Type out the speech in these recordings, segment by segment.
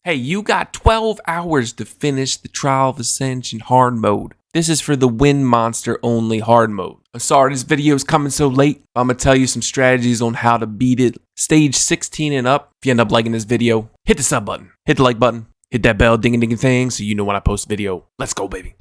Hey, you got 12 hours to finish the Trial of Ascension hard mode. This is for the Wind Monster only hard mode. I'm sorry this video is coming so late. I'm going to tell you some strategies on how to beat it. Stage 16 and up. If you end up liking this video, hit the sub button, hit the like button, hit that bell ding ding thing so you know when I post a video. Let's go, baby.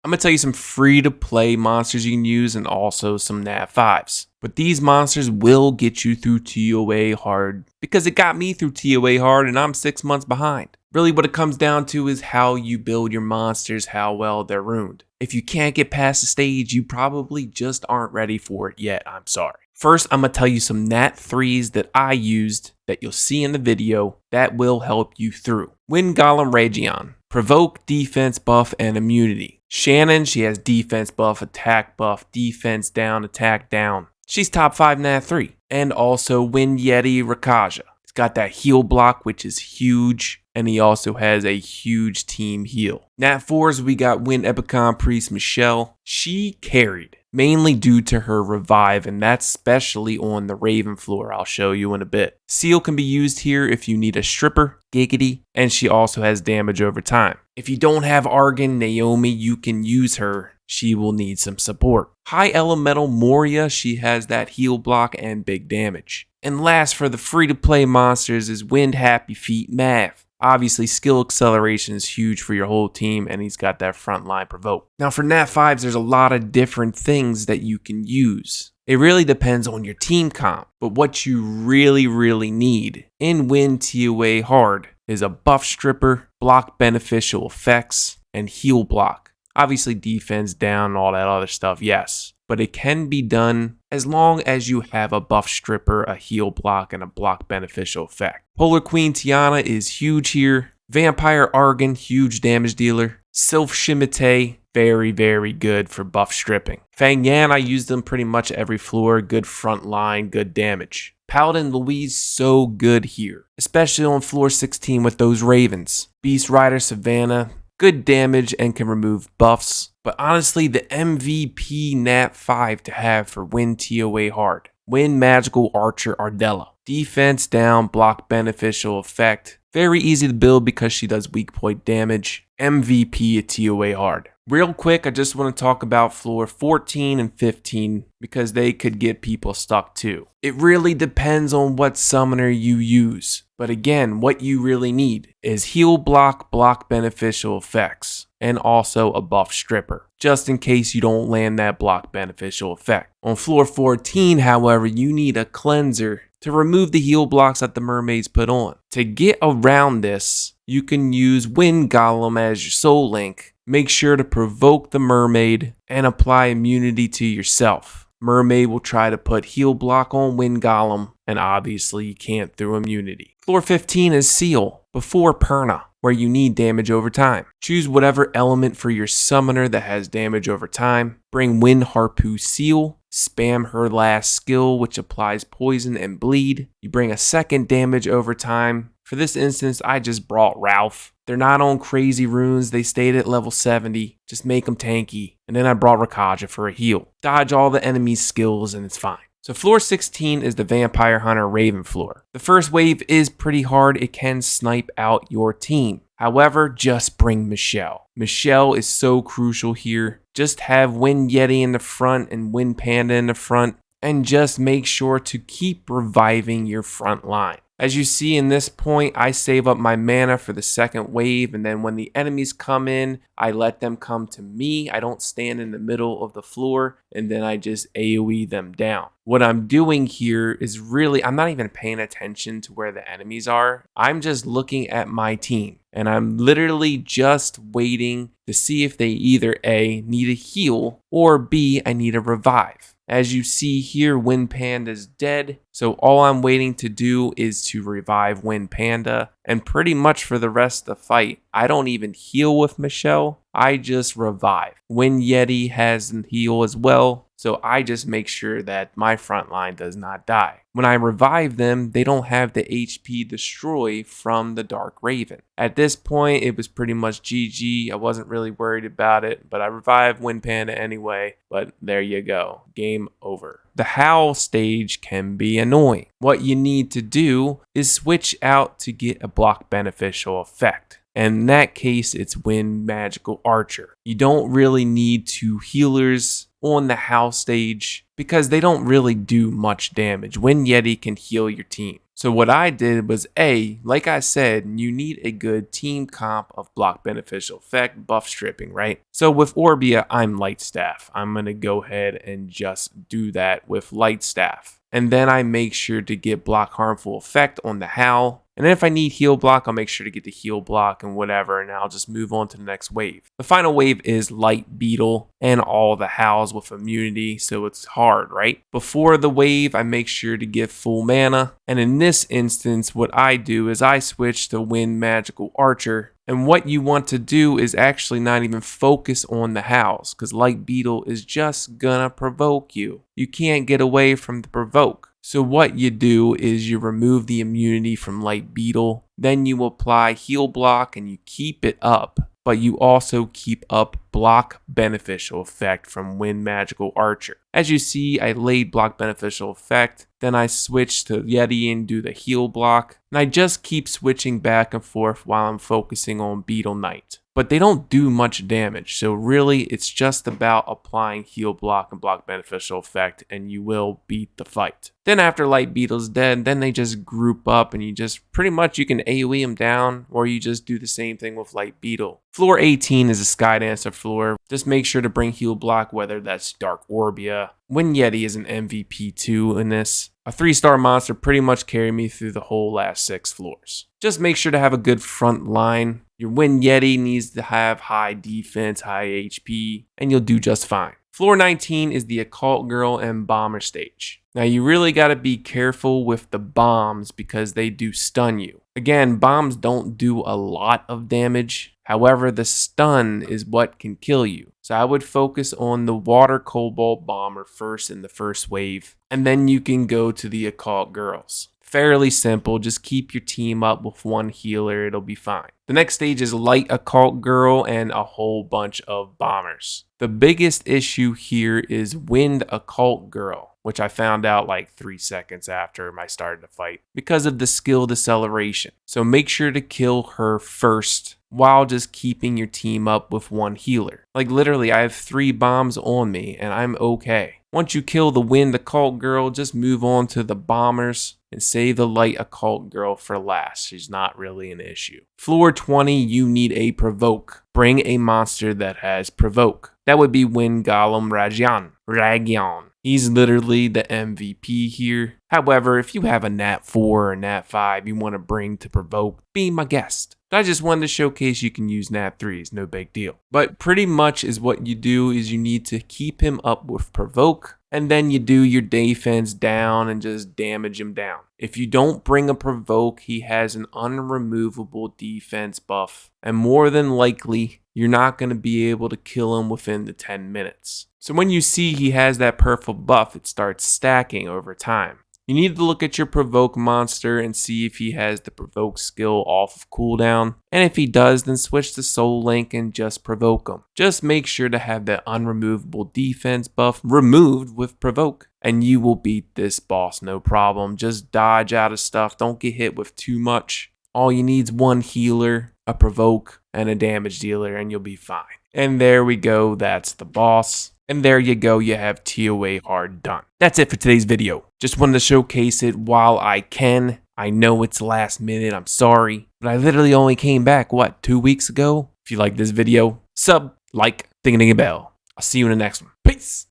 I'm going to tell you some free-to-play monsters you can use and also some Nat 5s. But these monsters will get you through TOA Hard because it got me through TOA Hard and I'm 6 months behind. Really what it comes down to is how you build your monsters, how well they're ruined. If you can't get past the stage, you probably just aren't ready for it yet, I'm sorry. First, I'm going to tell you some Nat 3s that I used that you'll see in the video that will help you through. Wind Golem Region. Provoke, defense buff, and immunity. Shannon, she has defense buff, attack buff, defense down, attack down. She's top 5 Nat 3. And also Wind Yeti Rakaja. He's got that heal block, which is huge. And he also has a huge team heal. Nat 4s, we got Wind Epicon Priest Michelle. She carried, mainly due to her revive, and that's especially on the Raven floor I'll show you in a bit. Seal can be used here if you need a stripper, Giggity, and she also has damage over time. If you don't have Argon, Naomi, you can use her. She will need some support. High Elemental Moria, she has that heal block and big damage. And last for the free-to-play monsters is Wind Happy Feet Mav. Obviously, skill acceleration is huge for your whole team, and he's got that frontline provoke. Now, for Nat 5s, there's a lot of different things that you can use. It really depends on your team comp, but what you really need in Wind TOA Hard is a buff stripper, block beneficial effects, and heal block. Obviously, defense down, all that other stuff, yes. But it can be done as long as you have a buff stripper, a heal block, and a block beneficial effect. Polar Queen Tiana is huge here. Vampire Argon, huge damage dealer. Sylph Shimite, very good for buff stripping. Fang Yan, I use them pretty much every floor. Good front line, good damage. Paladin Louise, so good here, especially on floor 16 with those ravens. Beast Rider Savannah, good damage and can remove buffs. But honestly, the MVP Nat 5 to have for Wind TOA Hard. Wind Magical Archer Ardella. Defense down, block beneficial effect. Very easy to build because she does weak point damage. MVP at TOA Hard. Real quick, I just want to talk about floor 14 and 15 because they could get people stuck too. It really depends on what summoner you use. But again, what you really need is heal block, block beneficial effects, and also a buff stripper, just in case you don't land that block beneficial effect. On floor 14, however, you need a cleanser to remove the heal blocks that the mermaids put on. To get around this, you can use Wind Golem as your soul link. Make sure to provoke the mermaid and apply immunity to yourself. Mermaid will try to put heal block on Wind Golem, and obviously you can't through immunity. Floor 15 is Seal, before Perna, where you need damage over time. Choose whatever element for your summoner that has damage over time. Bring Wind Harpoo Seal. Spam her last skill, which applies poison and bleed. You bring a second damage over time. For this instance, I just brought Ralph. They're not on crazy runes. They stayed at level 70. Just make them tanky. And then I brought Rakaja for a heal. Dodge all the enemy's skills and it's fine. So floor 16 is the Vampire Hunter Raven floor. The first wave is pretty hard. It can snipe out your team. However, just bring Michelle. Michelle is so crucial here. Just have Wind Yeti in the front and Wind Panda in the front. And just make sure to keep reviving your front line. As you see in this point, I save up my mana for the second wave, and then when the enemies come in, I let them come to me. I don't stand in the middle of the floor, and then I just AoE them down. What I'm doing here is really, I'm not even paying attention to where the enemies are. I'm just looking at my team, and I'm literally just waiting to see if they either A, need a heal, or B, I need a revive. As you see here, Wind Panda's dead, so all I'm waiting to do is to revive Wind Panda, and pretty much for the rest of the fight, I don't even heal with Michelle, I just revive. Wind Yeti has a heal as well, So I just make sure that my front line does not die. When I revive them, they don't have the HP destroy from the Dark Raven. At this point, it was pretty much GG. I wasn't really worried about it, but I revived Wind Panda anyway. But there you go. Game over. The Howl stage can be annoying. What you need to do is switch out to get a block beneficial effect. And in that case, it's Wind Magical Archer. You don't really need 2 healers on the Howl stage because they don't really do much damage. Wind Yeti can heal your team. So what I did was like I said, you need a good team comp of block beneficial effect, buff stripping, right? So with Orbia, I'm Light Staff. I'm going to go ahead and just do that with Light Staff. And then I make sure to get block harmful effect on the Howl. And then if I need heal block, I'll make sure to get the heal block and whatever, and I'll just move on to the next wave. The final wave is Light Beetle and all the Howls with immunity, so it's hard, right? Before the wave, I make sure to get full mana. And in this instance, what I do is I switch to Wind Magical Archer. And what you want to do is actually not even focus on the Howls, because Light Beetle is just gonna provoke you. You can't get away from the provoke. So what you do is you remove the immunity from Light Beetle, then you apply heal block and you keep it up, but you also keep up block beneficial effect from Wind Magical Archer. As you see, I laid block beneficial effect, then I switch to Yeti and do the heal block, and I just keep switching back and forth while I'm focusing on Beetle Knight. But they don't do much damage, so really it's just about applying heal block and block beneficial effect and you will beat the fight. Then after Light Beetle's dead, then they just group up and you just pretty much you can AoE them down, or you just do the same thing with Light Beetle. Floor 18 is a Skydancer floor. Just make sure to bring heal block, whether that's Dark Orbia. Wind Yeti is an MVP too in this. A 3-star monster pretty much carried me through the whole last 6 floors. Just make sure to have a good front line. Your Wind Yeti needs to have high defense, high HP, and you'll do just fine. Floor 19 is the Occult Girl and Bomber stage. Now you really got to be careful with the bombs because they do stun you. Again, bombs don't do a lot of damage. However, the stun is what can kill you. So I would focus on the Water Cobalt Bomber first in the first wave, and then you can go to the Occult Girls. Fairly simple, just keep your team up with 1 healer, it'll be fine. The next stage is Light Occult Girl and a whole bunch of bombers. The biggest issue here is Wind Occult Girl, which I found out like 3 seconds after I started the fight because of the skill deceleration. So make sure to kill her first while just keeping your team up with 1 healer. Like literally, I have 3 bombs on me and I'm okay. Once you kill the Wind Occult Girl, just move on to the bombers and save the Light Occult Girl for last. She's not really an issue. Floor 20, you need a provoke. Bring a monster that has provoke. That would be Wind Golem Ragyan. He's literally the MVP here. However, if you have a Nat 4 or Nat 5 you want to bring to provoke, be my guest. I just wanted to showcase you can use Nat 3s, no big deal. But pretty much is what you do is you need to keep him up with provoke, and then you do your defense down and just damage him down. If you don't bring a provoke, he has an unremovable defense buff, and more than likely, you're not going to be able to kill him within the 10 minutes. So when you see he has that purple buff, it starts stacking over time. You need to look at your provoke monster and see if he has the provoke skill off of cooldown. And if he does, then switch to Soul Link and just provoke him. Just make sure to have that unremovable defense buff removed with provoke, and you will beat this boss no problem. Just dodge out of stuff. Don't get hit with too much. All you need is 1 healer, a provoke, and a damage dealer, and you'll be fine. And there we go. That's the boss. And there you go, you have TOA Hard done. That's it for today's video. Just wanted to showcase it while I can. I know it's last minute, I'm sorry. But I literally only came back, 2 weeks ago? If you like this video, sub, like, ding a bell. I'll see you in the next one. Peace!